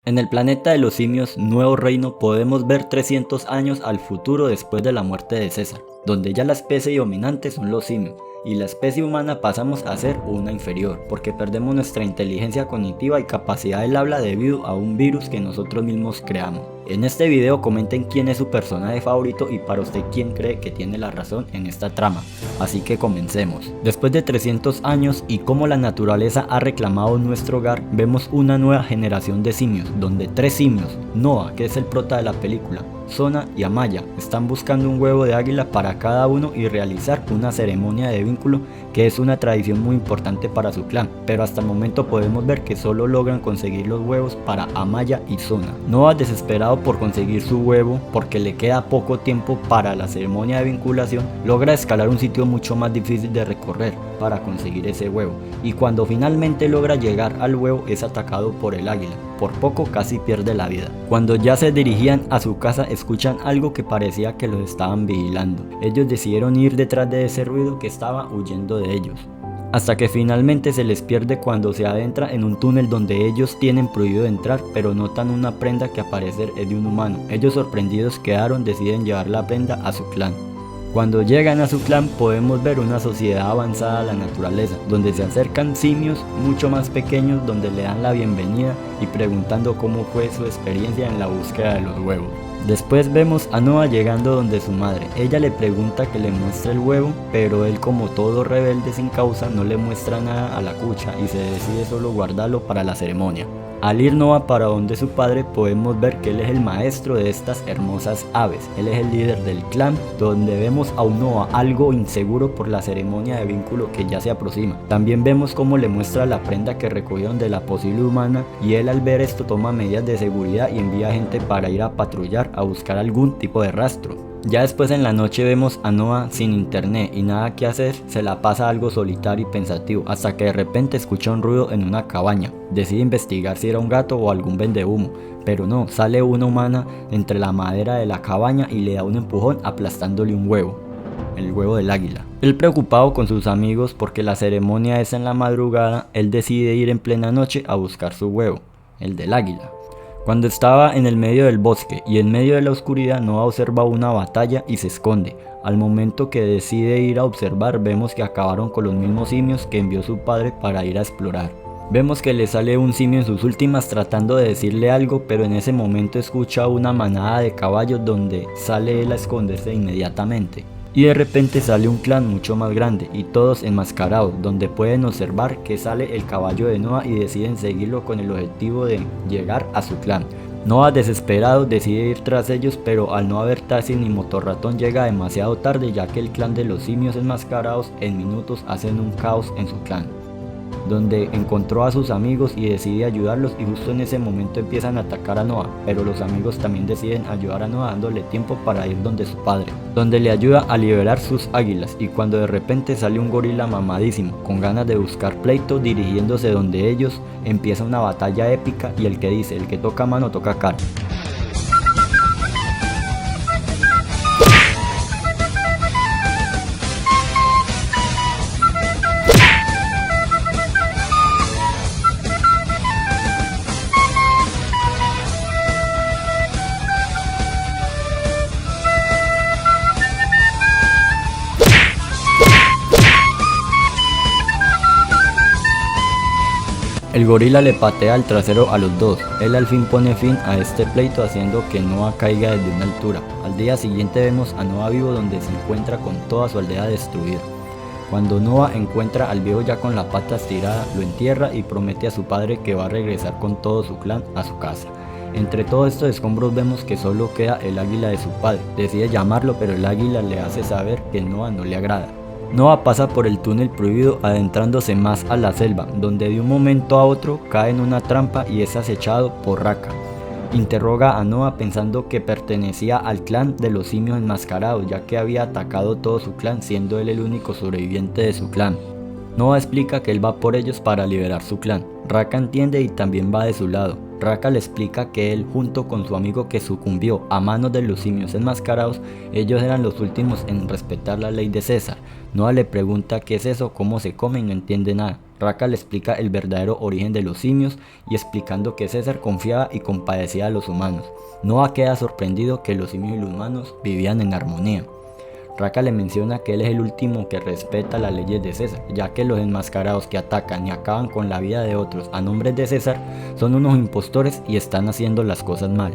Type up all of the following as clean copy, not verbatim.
En el planeta de los simios, Nuevo Reino, podemos ver 300 años al futuro después de la muerte de César, donde ya la especie dominante son los simios, y la especie humana pasamos a ser una inferior, porque perdemos nuestra inteligencia cognitiva y capacidad del habla debido a un virus que nosotros mismos creamos. En este video comenten quién es su personaje favorito y para usted quién cree que tiene la razón en esta trama, así que comencemos. Después de 300 años y como la naturaleza ha reclamado nuestro hogar, vemos una nueva generación de simios, donde 3 simios, Noah, que es el prota de la película, Sona y Amaya, están buscando un huevo de águila para cada uno y realizar una ceremonia de vínculo que es una tradición muy importante para su clan, pero hasta el momento podemos ver que solo logran conseguir los huevos para Amaya y Sona. Noah, desesperado por conseguir su huevo porque le queda poco tiempo para la ceremonia de vinculación, logra escalar un sitio mucho más difícil de recorrer para conseguir ese huevo, y cuando finalmente logra llegar al huevo es atacado por el águila. Por poco casi pierde la vida. Cuando ya se dirigían a su casa escuchan algo que parecía que los estaban vigilando. Ellos decidieron ir detrás de ese ruido que estaba huyendo de ellos, hasta que finalmente se les pierde cuando se adentra en un túnel donde ellos tienen prohibido entrar, pero notan una prenda que al parecer es de un humano. Ellos, sorprendidos quedaron, deciden llevar la prenda a su clan. Cuando llegan a su clan podemos ver una sociedad avanzada a la naturaleza, donde se acercan simios mucho más pequeños, donde le dan la bienvenida y preguntando cómo fue su experiencia en la búsqueda de los huevos. Después vemos a Noah llegando donde su madre. Ella le pregunta que le muestre el huevo, pero él, como todo rebelde sin causa, no le muestra nada a la cucha y se decide solo guardarlo para la ceremonia. Al ir Noah para donde su padre podemos ver que él es el maestro de estas hermosas aves, él es el líder del clan, donde vemos a un Noah algo inseguro por la ceremonia de vínculo que ya se aproxima. También vemos cómo le muestra la prenda que recogieron de la posible humana y él, al ver esto, toma medidas de seguridad y envía gente para ir a patrullar a buscar algún tipo de rastro. Ya después en la noche vemos a Noah sin internet y nada que hacer, se la pasa algo solitario y pensativo, hasta que de repente escucha un ruido en una cabaña. Decide investigar si era un gato o algún vendehumo, pero no, sale una humana entre la madera de la cabaña y le da un empujón aplastándole un huevo, el huevo del águila. Él, preocupado con sus amigos porque la ceremonia es en la madrugada, él decide ir en plena noche a buscar su huevo, el del águila. Cuando estaba en el medio del bosque y en medio de la oscuridad, Noah observa una batalla y se esconde. Al momento que decide ir a observar, vemos que acabaron con los mismos simios que envió su padre para ir a explorar. Vemos que le sale un simio en sus últimas tratando de decirle algo, pero en ese momento escucha una manada de caballos donde sale él a esconderse inmediatamente. Y de repente sale un clan mucho más grande y todos enmascarados, donde pueden observar que sale el caballo de Noah y deciden seguirlo con el objetivo de llegar a su clan. Noah, desesperado, decide ir tras ellos, pero al no haber taxi ni motorratón llega demasiado tarde, ya que el clan de los simios enmascarados en minutos hacen un caos en su clan, donde encontró a sus amigos y decide ayudarlos, y justo en ese momento empiezan a atacar a Noah, pero los amigos también deciden ayudar a Noah dándole tiempo para ir donde su padre, donde le ayuda a liberar sus águilas, y cuando de repente sale un gorila mamadísimo con ganas de buscar pleito, dirigiéndose donde ellos, empieza una batalla épica y el que dice, el que toca mano toca cara. El gorila le patea el trasero a los dos. Él al fin pone fin a este pleito haciendo que Noah caiga desde una altura. Al día siguiente vemos a Noah vivo, donde se encuentra con toda su aldea destruida. Cuando Noah encuentra al viejo ya con la pata estirada, lo entierra y promete a su padre que va a regresar con todo su clan a su casa. Entre todos estos escombros vemos que solo queda el águila de su padre. Decide llamarlo, pero el águila le hace saber que Noah no le agrada. Noah pasa por el túnel prohibido adentrándose más a la selva, donde de un momento a otro cae en una trampa y es acechado por Raka. Interroga a Noah pensando que pertenecía al clan de los simios enmascarados, ya que había atacado todo su clan, siendo él el único sobreviviente de su clan. Noah explica que él va por ellos para liberar su clan. Raka entiende y también va de su lado. Raka le explica que él, junto con su amigo que sucumbió a manos de los simios enmascarados, ellos eran los últimos en respetar la ley de César. Noah le pregunta qué es eso, cómo se come y no entiende nada. Raka le explica el verdadero origen de los simios y explicando que César confiaba y compadecía a los humanos. Noah queda sorprendido que los simios y los humanos vivían en armonía. Raka le menciona que él es el último que respeta las leyes de César, ya que los enmascarados que atacan y acaban con la vida de otros a nombre de César son unos impostores y están haciendo las cosas mal.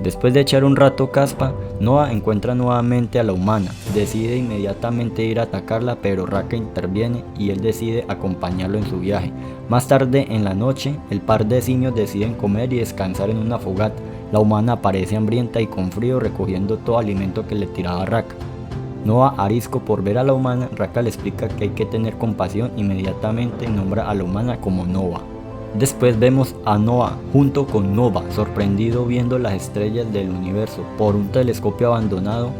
Después de echar un rato caspa, Noah encuentra nuevamente a la humana, decide inmediatamente ir a atacarla, pero Raka interviene y él decide acompañarlo en su viaje. Más tarde en la noche, el par de simios deciden comer y descansar en una fogata. La humana aparece hambrienta y con frío recogiendo todo alimento que le tiraba Raka. Noah, arisco por ver a la humana, Raka le explica que hay que tener compasión y inmediatamente nombra a la humana como Nova. Después vemos a Noah junto con Nova, sorprendido viendo las estrellas del universo por un telescopio abandonado.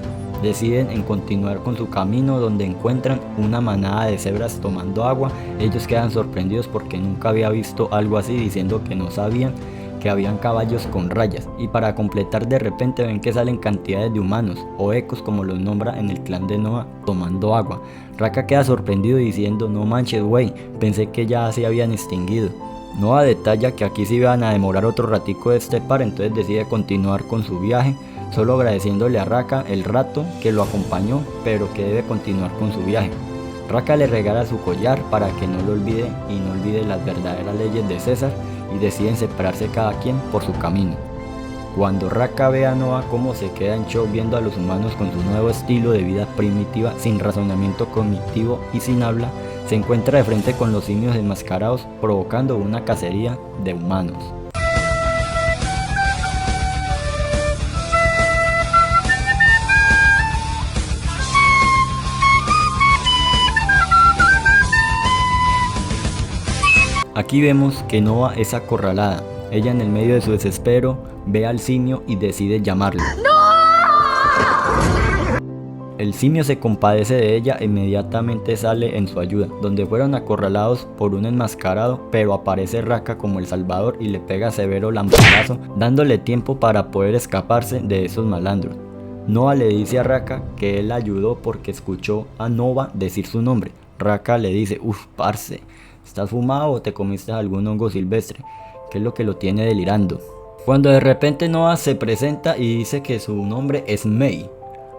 Deciden en continuar con su camino donde encuentran una manada de cebras tomando agua. Ellos quedan sorprendidos porque nunca había visto algo así, diciendo que no sabían que habían caballos con rayas, y para completar de repente ven que salen cantidades de humanos o ecos como los nombra en el clan de Noah tomando agua. Raka queda sorprendido diciendo: no manches wey, pensé que ya se habían extinguido. Noah detalla que aquí sí iban a demorar otro ratico de este par, entonces decide continuar con su viaje, solo agradeciéndole a Raka el rato que lo acompañó, pero que debe continuar con su viaje. Raka le regala su collar para que no lo olvide y no olvide las verdaderas leyes de César, y deciden separarse cada quien por su camino. Cuando Raka ve a Noah cómo se queda en shock viendo a los humanos con su nuevo estilo de vida primitiva, sin razonamiento cognitivo y sin habla, se encuentra de frente con los simios enmascarados, provocando una cacería de humanos. Aquí vemos que Noah es acorralada. Ella, en el medio de su desespero, ve al simio y decide llamarlo. El simio se compadece de ella e inmediatamente sale en su ayuda, donde fueron acorralados por un enmascarado, pero aparece Raka como el salvador y le pega severo lamparazo, dándole tiempo para poder escaparse de esos malandros. Noah le dice a Raka que él la ayudó porque escuchó a Nova decir su nombre. Raka le dice: uff, parce, ¿estás fumado o te comiste algún hongo silvestre? ¿Qué es lo que lo tiene delirando? Cuando de repente Noah se presenta y dice que su nombre es May,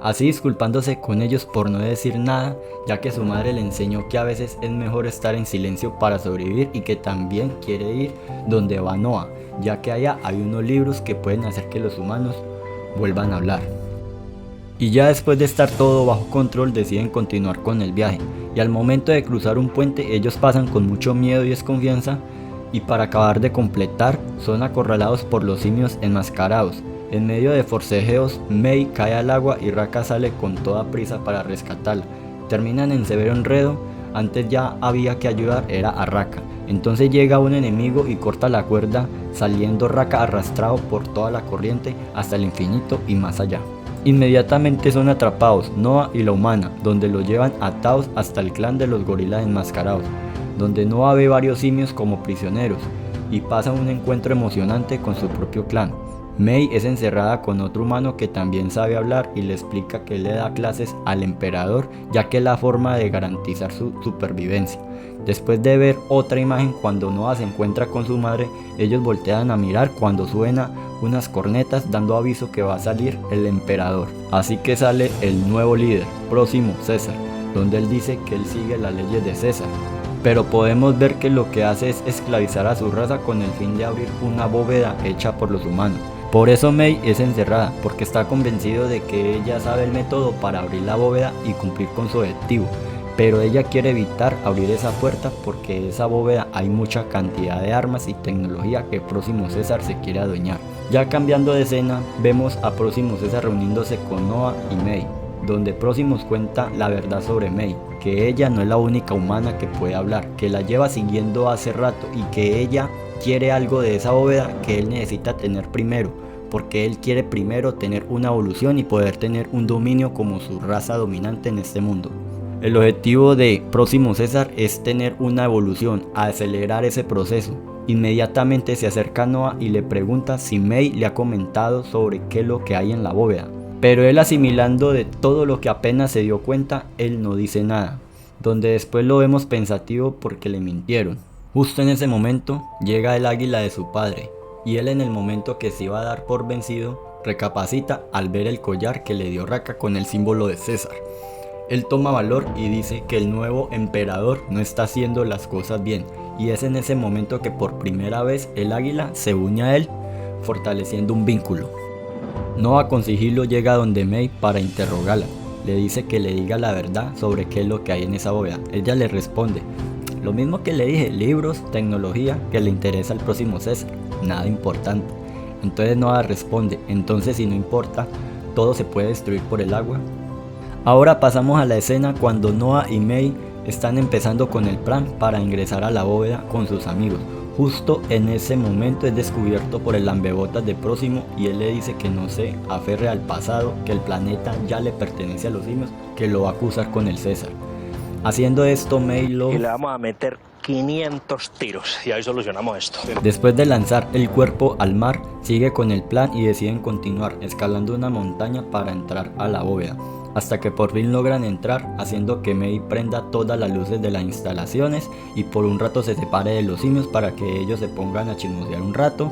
así disculpándose con ellos por no decir nada, ya que su madre le enseñó que a veces es mejor estar en silencio para sobrevivir, y que también quiere ir donde va Noah, ya que allá hay unos libros que pueden hacer que los humanos vuelvan a hablar. Y ya después de estar todo bajo control deciden continuar con el viaje, y al momento de cruzar un puente ellos pasan con mucho miedo y desconfianza, y para acabar de completar son acorralados por los simios enmascarados. En medio de forcejeos, May cae al agua y Raka sale con toda prisa para rescatarla. Terminan en severo enredo. Antes ya había que ayudar era a Raka. Entonces llega un enemigo y corta la cuerda, saliendo Raka arrastrado por toda la corriente hasta el infinito y más allá. Inmediatamente son atrapados Noah y la humana, donde los llevan atados hasta el clan de los gorilas enmascarados, donde Noah ve varios simios como prisioneros y pasa un encuentro emocionante con su propio clan. May es encerrada con otro humano que también sabe hablar y le explica que le da clases al emperador, ya que es la forma de garantizar su supervivencia. Después de ver otra imagen cuando Noah se encuentra con su madre, ellos voltean a mirar cuando suena unas cornetas dando aviso que va a salir el emperador. Así que sale el nuevo líder, Próximo César, donde él dice que él sigue las leyes de César. Pero podemos ver que lo que hace es esclavizar a su raza con el fin de abrir una bóveda hecha por los humanos. Por eso May es encerrada, porque está convencido de que ella sabe el método para abrir la bóveda y cumplir con su objetivo. Pero ella quiere evitar abrir esa puerta porque en esa bóveda hay mucha cantidad de armas y tecnología que Próximo César se quiere adueñar. Ya cambiando de escena, vemos a Próximo César reuniéndose con Noah y May, donde Próximos cuenta la verdad sobre May, que ella no es la única humana que puede hablar, que la lleva siguiendo hace rato y que ella quiere algo de esa bóveda que él necesita tener primero, porque él quiere primero tener una evolución y poder tener un dominio como su raza dominante en este mundo. El objetivo de Próximo César es tener una evolución, acelerar ese proceso. Inmediatamente se acerca a Noah y le pregunta si May le ha comentado sobre qué es lo que hay en la bóveda. Pero él, asimilando de todo lo que apenas se dio cuenta, él no dice nada. donde después lo vemos pensativo porque le mintieron. Justo en ese momento llega el águila de su padre, y él, en el momento que se iba a dar por vencido, recapacita al ver el collar que le dio Raka con el símbolo de César. Él toma valor y dice que el nuevo emperador no está haciendo las cosas bien, y es en ese momento que por primera vez el águila se une a él, fortaleciendo un vínculo. Noah con sigilo llega donde May para interrogarla. Le dice que le diga la verdad sobre qué es lo que hay en esa bóveda. Ella le responde: lo mismo que le dije, libros, tecnología, que le interesa al próximo César, nada importante. Entonces Noah responde: entonces si no importa, todo se puede destruir por el agua. Ahora pasamos a la escena cuando Noah y May están empezando con el plan para ingresar a la bóveda con sus amigos. Justo en ese momento es descubierto por el lambebotas de Próximo, y él le dice que no se aferre al pasado, que el planeta ya le pertenece a los simios, que lo va a acusar con el César. Haciendo esto, May lo... Y le vamos a meter 500 tiros y ahí solucionamos esto. Después de lanzar el cuerpo al mar, sigue con el plan y deciden continuar escalando una montaña para entrar a la bóveda, hasta que por fin logran entrar, haciendo que May prenda todas las luces de las instalaciones y por un rato se separe de los simios para que ellos se pongan a chismosear un rato.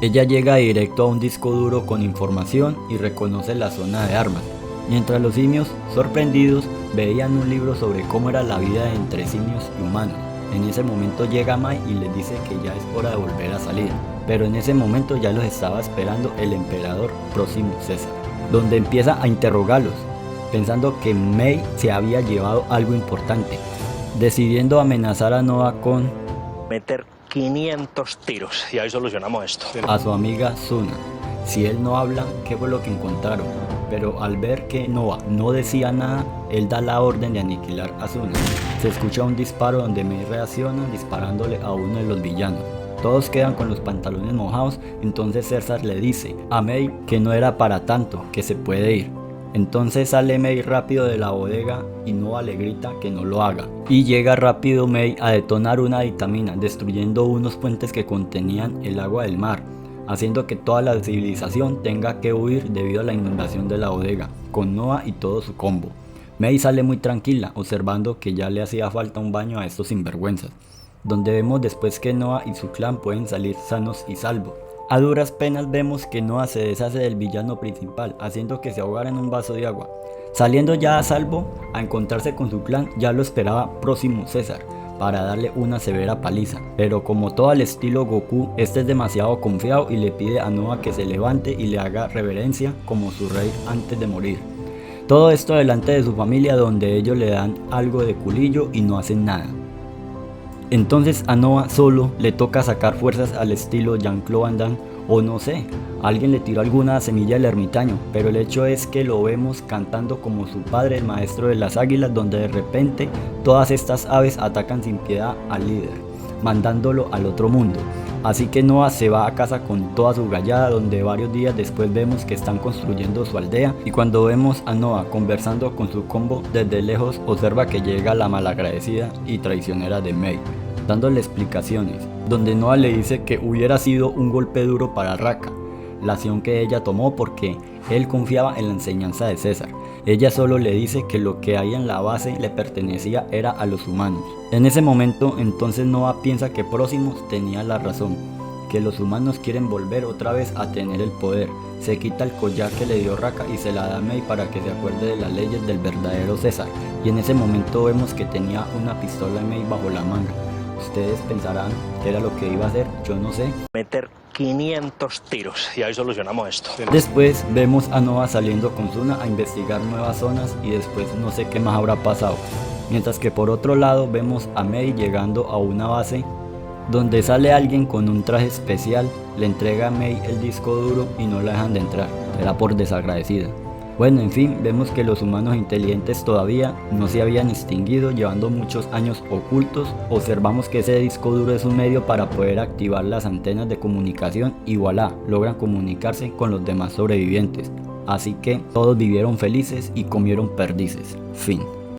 Ella llega directo a un disco duro con información y reconoce la zona de armas, mientras los simios, sorprendidos, veían un libro sobre cómo era la vida entre simios y humanos. En ese momento llega May y les dice que ya es hora de volver a salir, pero en ese momento ya los estaba esperando el emperador Próximo César, donde empieza a interrogarlos, pensando que May se había llevado algo importante, decidiendo amenazar a Noah con meter 500 tiros y ahí solucionamos esto. a su amiga Suna. Si él no habla, ¿qué fue lo que encontraron? Pero al ver que Noah no decía nada, él da la orden de aniquilar a Suna. Se escucha un disparo donde May reacciona disparándole a uno de los villanos. Todos quedan con los pantalones mojados, entonces César le dice a May que no era para tanto, que se puede ir. Entonces sale May rápido de la bodega y Noah le grita que no lo haga. Y llega rápido May a detonar una vitamina, destruyendo unos puentes que contenían el agua del mar, haciendo que toda la civilización tenga que huir debido a la inundación de la bodega, con Noah y todo su combo. May sale muy tranquila, observando que ya le hacía falta un baño a estos sinvergüenzas, donde vemos después que Noah y su clan pueden salir sanos y salvos. A duras penas vemos que Noah se deshace del villano principal, haciendo que se ahogara en un vaso de agua. Saliendo ya a salvo, a encontrarse con su clan, ya lo esperaba Próximo César, para darle una severa paliza, pero como todo al estilo Goku, este es demasiado confiado y le pide a Noah que se levante y le haga reverencia como su rey antes de morir. Todo esto delante de su familia, donde ellos le dan algo de culillo y no hacen nada. Entonces a Noah solo le toca sacar fuerzas al estilo Jean-Claude Van Damme, o no sé, alguien le tiró alguna semilla del ermitaño, pero el hecho es que lo vemos cantando como su padre, el maestro de las águilas, donde de repente todas estas aves atacan sin piedad al líder, mandándolo al otro mundo. Así que Noah se va a casa con toda su gallada, donde varios días después vemos que están construyendo su aldea, y cuando vemos a Noah conversando con su combo desde lejos, observa que llega la malagradecida y traicionera de May, dándole explicaciones, donde Noah le dice que hubiera sido un golpe duro para Raka, la acción que ella tomó porque él confiaba en la enseñanza de César. Ella solo le dice que lo que hay en la base le pertenecía era a los humanos. En ese momento entonces Noah piensa que Próximo tenía la razón, que los humanos quieren volver otra vez a tener el poder. Se quita el collar que le dio Raka y se la da a May para que se acuerde de las leyes del verdadero César, y en ese momento vemos que tenía una pistola de May bajo la manga. Ustedes pensarán que era lo que iba a hacer, yo no sé. Meter 500 tiros y ahí solucionamos esto. Después vemos a Noah saliendo con Suna a investigar nuevas zonas y después no sé qué más habrá pasado. Mientras que por otro lado vemos a May llegando a una base donde sale alguien con un traje especial, le entrega a May el disco duro y no la dejan de entrar. Era por desagradecida. Bueno, en fin, vemos que los humanos inteligentes todavía no se habían extinguido, llevando muchos años ocultos. Observamos que ese disco duro es un medio para poder activar las antenas de comunicación y voilà, logran comunicarse con los demás sobrevivientes. Así que todos vivieron felices y comieron perdices. Fin.